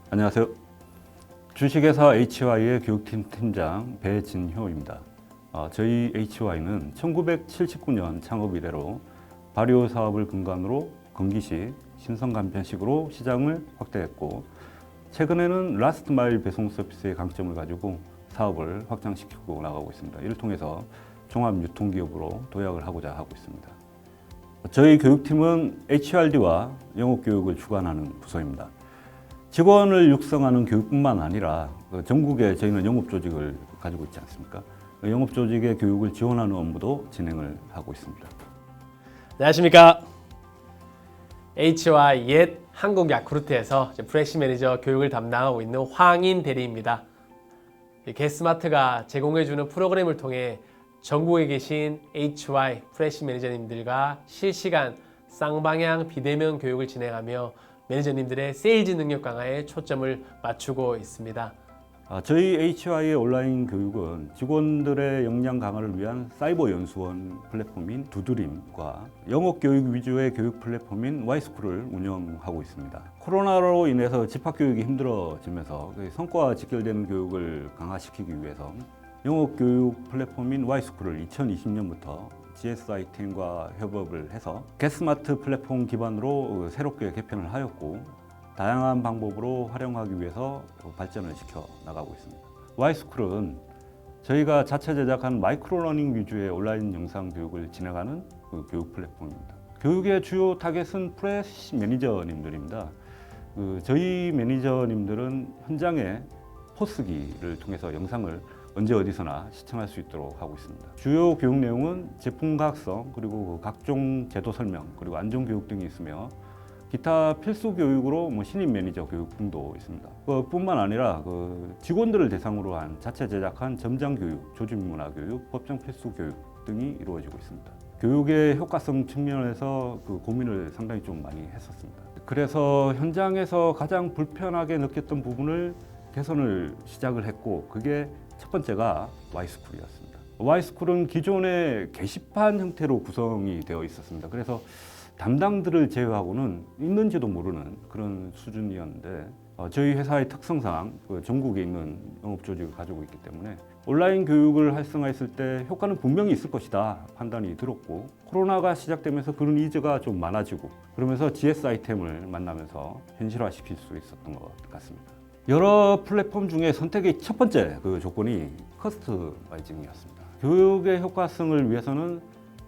안녕하세요. 주식회사 HY의 교육팀 팀장 배진효입니다. 저희 HY는 1979년 창업 이래로 발효 사업을 근간으로 건기식, 신선간편식으로 시장을 확대했고 최근에는 라스트 마일 배송 서비스의 강점을 가지고 사업을 확장시키고 나가고 있습니다. 이를 통해서 종합 유통기업으로 도약을 하고자 하고 있습니다. 저희 교육팀은 HRD와 영업교육을 주관하는 부서입니다. 직원을 육성하는 교육뿐만 아니라 전국에 저희는 영업조직을 가지고 있지 않습니까? 영업조직의 교육을 지원하는 업무도 진행을 하고 있습니다. 안녕하십니까. HY 옛 한국 야쿠르트에서 프레시 매니저 교육을 담당하고 있는 황인 대리입니다. 게스마트가 제공해주는 프로그램을 통해 전국에 계신 HY 프레시 매니저님들과 실시간 쌍방향 비대면 교육을 진행하며 매니저님들의 세일즈 능력 강화에 초점을 맞추고 있습니다. 저희 HY의 온라인 교육은 직원들의 역량 강화를 위한 사이버 연수원 플랫폼인 두드림과 영업 교육 위주의 교육 플랫폼인 Y스쿨을 운영하고 있습니다. 코로나로 인해서 집합 교육이 힘들어지면서 성과와 직결되는 교육을 강화시키기 위해서 영업 교육 플랫폼인 Y스쿨을 2020년부터 GSI팀과 협업을 해서 게스마트 플랫폼 기반으로 새롭게 개편을 하였고 다양한 방법으로 활용하기 위해서 발전을 시켜 나가고 있습니다. Y스쿨은 저희가 자체 제작한 마이크로러닝 위주의 온라인 영상 교육을 진행하는 교육 플랫폼입니다. 교육의 주요 타겟은 프레시 매니저님들입니다. 저희 매니저님들은 현장의 포스기를 통해서 영상을 언제 어디서나 시청할 수 있도록 하고 있습니다. 주요 교육 내용은 제품 가학성, 그리고 각종 제도 설명, 그리고 안전 교육 등이 있으며 기타 필수 교육으로 신입 매니저 교육 등도 있습니다. 뿐만 아니라 직원들을 대상으로 한 자체 제작한 점장 교육, 조직 문화 교육, 법정 필수 교육 등이 이루어지고 있습니다. 교육의 효과성 측면에서 고민을 상당히 좀 많이 했었습니다. 그래서 현장에서 가장 불편하게 느꼈던 부분을 개선을 시작을 했고 그게 첫 번째가 Y스쿨이었습니다. Y스쿨은 기존의 게시판 형태로 구성이 되어 있었습니다. 그래서 담당들을 제외하고는 있는지도 모르는 그런 수준이었는데 저희 회사의 특성상 전국에 있는 영업조직을 가지고 있기 때문에 온라인 교육을 활성화했을 때 효과는 분명히 있을 것이다 판단이 들었고 코로나가 시작되면서 그런 니즈가 좀 많아지고 그러면서 GS 아이템을 만나면서 현실화시킬 수 있었던 것 같습니다. 여러 플랫폼 중에 선택의 첫 번째 조건이 커스터마이징이었습니다. 교육의 효과성을 위해서는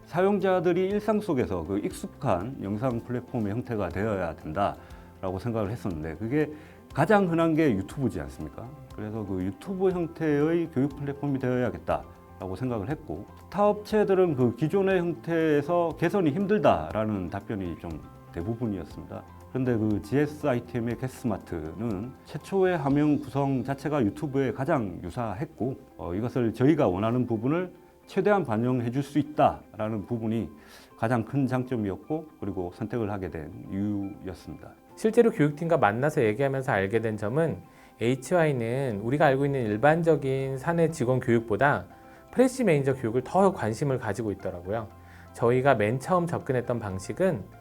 사용자들이 일상 속에서 익숙한 영상 플랫폼의 형태가 되어야 된다라고 생각을 했었는데 그게 가장 흔한 게 유튜브지 않습니까? 그래서 유튜브 형태의 교육 플랫폼이 되어야겠다라고 생각을 했고 타업체들은 기존의 형태에서 개선이 힘들다라는 답변이 좀 대부분이었습니다. 그런데 GS 아이템의 게스마트는 최초의 화면 구성 자체가 유튜브에 가장 유사했고 이것을 저희가 원하는 부분을 최대한 반영해 줄 수 있다라는 부분이 가장 큰 장점이었고 그리고 선택을 하게 된 이유였습니다. 실제로 교육팀과 만나서 얘기하면서 알게 된 점은 HY는 우리가 알고 있는 일반적인 사내 직원 교육보다 프레시 매니저 교육을 더 관심을 가지고 있더라고요. 저희가 맨 처음 접근했던 방식은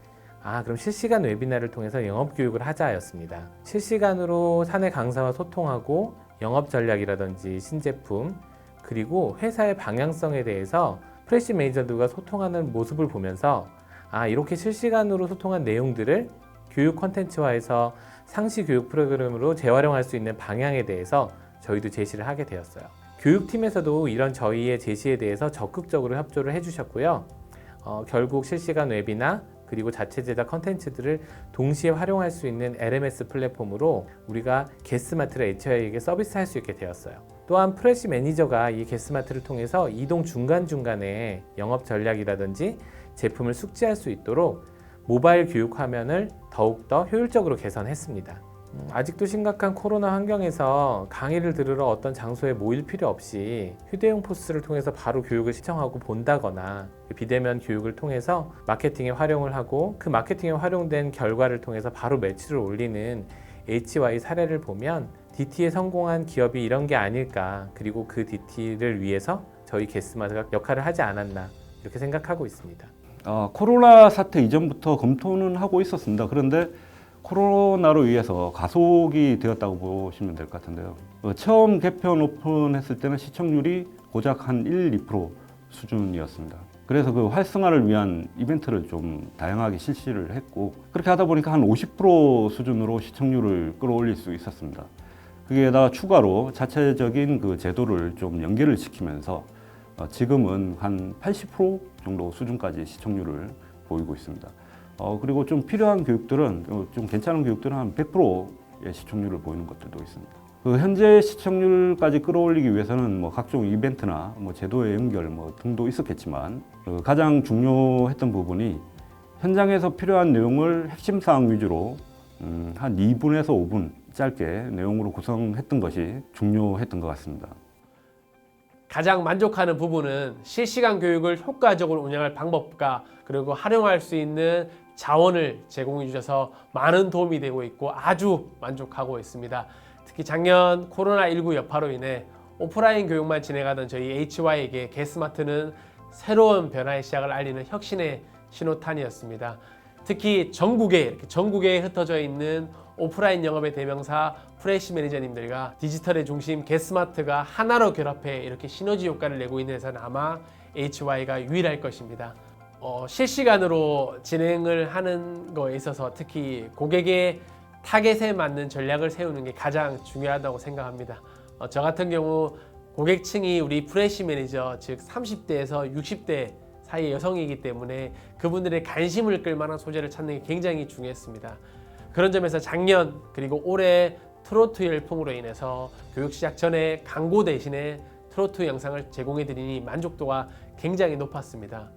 그럼 실시간 웨비나를 통해서 영업 교육을 하자였습니다. 실시간으로 사내 강사와 소통하고 영업 전략이라든지 신제품 그리고 회사의 방향성에 대해서 프레시 매니저들과 소통하는 모습을 보면서 이렇게 실시간으로 소통한 내용들을 교육 콘텐츠화해서 상시 교육 프로그램으로 재활용할 수 있는 방향에 대해서 저희도 제시를 하게 되었어요. 교육팀에서도 이런 저희의 제시에 대해서 적극적으로 협조를 해주셨고요. 결국 실시간 웨비나 그리고 자체 제작 컨텐츠들을 동시에 활용할 수 있는 LMS 플랫폼으로 우리가 게스마트를 HY에게 서비스할 수 있게 되었어요. 또한 프레시 매니저가 이 게스마트를 통해서 이동 중간중간에 영업 전략이라든지 제품을 숙지할 수 있도록 모바일 교육 화면을 더욱더 효율적으로 개선했습니다. 아직도 심각한 코로나 환경에서 강의를 들으러 어떤 장소에 모일 필요 없이 휴대용 포스를 통해서 바로 교육을 시청하고 본다거나 비대면 교육을 통해서 마케팅에 활용을 하고 그 마케팅에 활용된 결과를 통해서 바로 매출을 올리는 HY 사례를 보면 DT에 성공한 기업이 이런 게 아닐까, 그리고 그 DT를 위해서 저희 게스마트가 역할을 하지 않았나 이렇게 생각하고 있습니다. 코로나 사태 이전부터 검토는 하고 있었습니다. 그런데 코로나로 인해서 가속이 되었다고 보시면 될 것 같은데요. 처음 개편 오픈했을 때는 시청률이 고작 한 1, 2% 수준이었습니다. 그래서 그 활성화를 위한 이벤트를 좀 다양하게 실시를 했고, 그렇게 하다 보니까 한 50% 수준으로 시청률을 끌어올릴 수 있었습니다. 거기에다가 추가로 자체적인 그 제도를 좀 연계를 시키면서 지금은 한 80% 정도 수준까지 시청률을 보이고 있습니다. 그리고 좀 필요한 교육들은, 좀 괜찮은 교육들은 한 100%의 시청률을 보이는 것들도 있습니다. 그 현재 시청률까지 끌어올리기 위해서는 뭐 각종 이벤트나 뭐 제도의 연결 뭐 등도 있었겠지만, 가장 중요했던 부분이 현장에서 필요한 내용을 핵심 사항 위주로 한 2분에서 5분 짧게 내용으로 구성했던 것이 중요했던 것 같습니다. 가장 만족하는 부분은 실시간 교육을 효과적으로 운영할 방법과 그리고 활용할 수 있는 자원을 제공해 주셔서 많은 도움이 되고 있고 아주 만족하고 있습니다. 특히 작년 코로나19 여파로 인해 오프라인 교육만 진행하던 저희 HY에게 게스마트는 새로운 변화의 시작을 알리는 혁신의 신호탄이었습니다. 특히 전국에 흩어져 있는 오프라인 영업의 대명사 프레시 매니저님들과 디지털의 중심 게스마트가 하나로 결합해 이렇게 시너지 효과를 내고 있는 회사는 아마 HY가 유일할 것입니다. 실시간으로 진행을 하는 거에 있어서 특히 고객의 타겟에 맞는 전략을 세우는 게 가장 중요하다고 생각합니다. 저 같은 경우 고객층이 우리 프레시 매니저, 즉 30대에서 60대 사이의 여성이기 때문에 그분들의 관심을 끌 만한 소재를 찾는 게 굉장히 중요했습니다. 그런 점에서 작년 그리고 올해 트로트 열풍으로 인해서 교육 시작 전에 광고 대신에 트로트 영상을 제공해 드리니 만족도가 굉장히 높았습니다.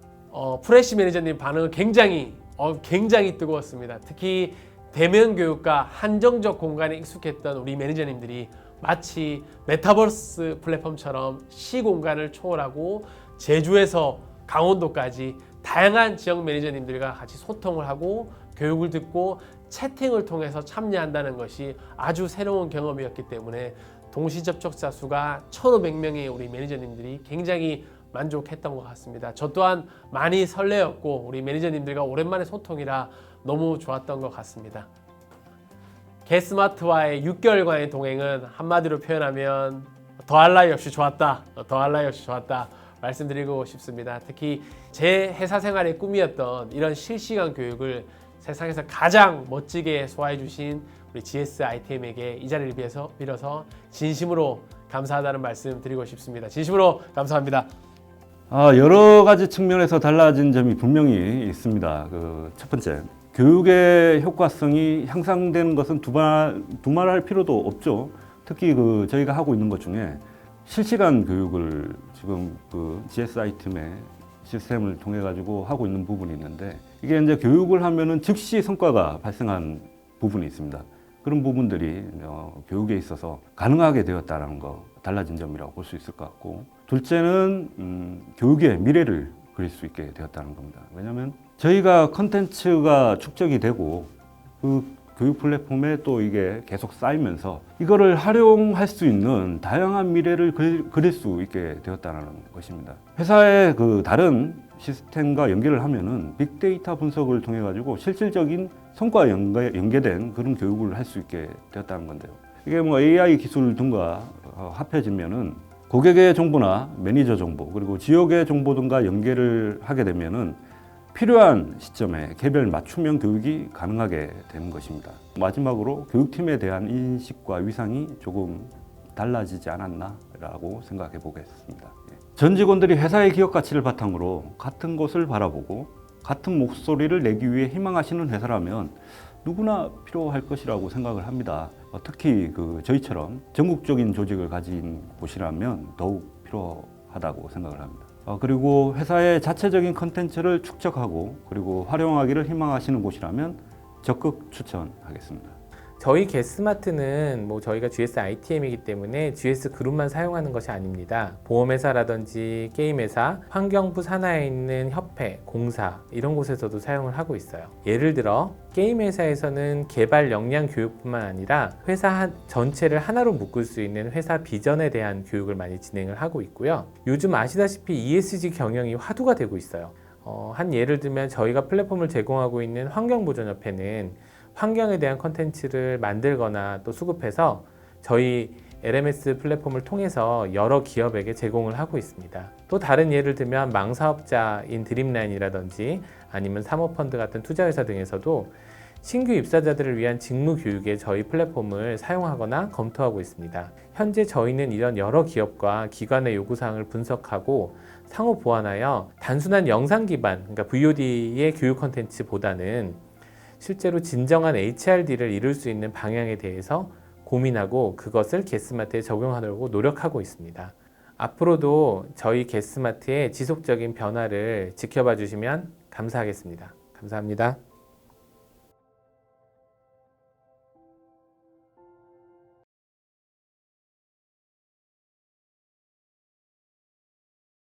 프레시 매니저님 반응은 굉장히 뜨거웠습니다. 특히 대면 교육과 한정적 공간에 익숙했던 우리 매니저님들이 마치 메타버스 플랫폼처럼 시공간을 초월하고 제주에서 강원도까지 다양한 지역 매니저님들과 같이 소통을 하고 교육을 듣고 채팅을 통해서 참여한다는 것이 아주 새로운 경험이었기 때문에 동시 접촉자 수가 1,500명의 우리 매니저님들이 굉장히 만족했던 것 같습니다. 저 또한 많이 설레었고 우리 매니저님들과 오랜만에 소통이라 너무 좋았던 것 같습니다. 게스마트와의 6개월간의 동행은 한마디로 표현하면 더할 나위 없이 좋았다. 말씀드리고 싶습니다. 특히 제 회사 생활의 꿈이었던 이런 실시간 교육을 세상에서 가장 멋지게 소화해 주신 우리 GS ITM에게 이 자리를 빌어서 진심으로 감사하다는 말씀 드리고 싶습니다. 진심으로 감사합니다. 여러 가지 측면에서 달라진 점이 분명히 있습니다. 첫 번째, 교육의 효과성이 향상되는 것은 두말할 필요도 없죠. 특히 저희가 하고 있는 것 중에 실시간 교육을 지금 GS ITM의 시스템을 통해 가지고 하고 있는 부분이 있는데, 이게 이제 교육을 하면은 즉시 성과가 발생한 부분이 있습니다. 그런 부분들이 교육에 있어서 가능하게 되었다는 거, 달라진 점이라고 볼 수 있을 것 같고, 둘째는 교육의 미래를 그릴 수 있게 되었다는 겁니다. 왜냐하면 저희가 컨텐츠가 축적이 되고 그 교육 플랫폼에 또 이게 계속 쌓이면서 이거를 활용할 수 있는 다양한 미래를 그릴 수 있게 되었다는 것입니다. 회사의 다른 시스템과 연결을 하면은 빅데이터 분석을 통해 가지고 실질적인 성과 연계된 그런 교육을 할 수 있게 되었다는 건데요. 이게 뭐 AI 기술 등과 합해지면은 고객의 정보나 매니저 정보 그리고 지역의 정보 등과 연계를 하게 되면은 필요한 시점에 개별 맞춤형 교육이 가능하게 되는 것입니다. 마지막으로 교육팀에 대한 인식과 위상이 조금 달라지지 않았나라고 생각해 보겠습니다. 전 직원들이 회사의 기업 가치를 바탕으로 같은 것을 바라보고 같은 목소리를 내기 위해 희망하시는 회사라면 누구나 필요할 것이라고 생각을 합니다. 특히 저희처럼 전국적인 조직을 가진 곳이라면 더욱 필요하다고 생각을 합니다. 그리고 회사의 자체적인 컨텐츠를 축적하고 그리고 활용하기를 희망하시는 곳이라면 적극 추천하겠습니다. 저희 게스마트는 저희가 GS ITM이기 때문에 GS 그룹만 사용하는 것이 아닙니다. 보험회사라든지 게임회사, 환경부 산하에 있는 협회, 공사 이런 곳에서도 사용을 하고 있어요. 예를 들어 게임회사에서는 개발 역량 교육뿐만 아니라 회사 전체를 하나로 묶을 수 있는 회사 비전에 대한 교육을 많이 진행을 하고 있고요. 요즘 아시다시피 ESG 경영이 화두가 되고 있어요. 한 예를 들면 저희가 플랫폼을 제공하고 있는 환경보전협회는 환경에 대한 콘텐츠를 만들거나 또 수급해서 저희 LMS 플랫폼을 통해서 여러 기업에게 제공을 하고 있습니다. 또 다른 예를 들면 망사업자인 드림라인이라든지 아니면 사모펀드 같은 투자회사 등에서도 신규 입사자들을 위한 직무 교육에 저희 플랫폼을 사용하거나 검토하고 있습니다. 현재 저희는 이런 여러 기업과 기관의 요구사항을 분석하고 상호 보완하여 단순한 영상 기반, 그러니까 VOD의 교육 콘텐츠보다는 실제로 진정한 HRD를 이룰 수 있는 방향에 대해서 고민하고 그것을 게스마트에 적용하려고 노력하고 있습니다. 앞으로도 저희 게스마트의 지속적인 변화를 지켜봐 주시면 감사하겠습니다. 감사합니다.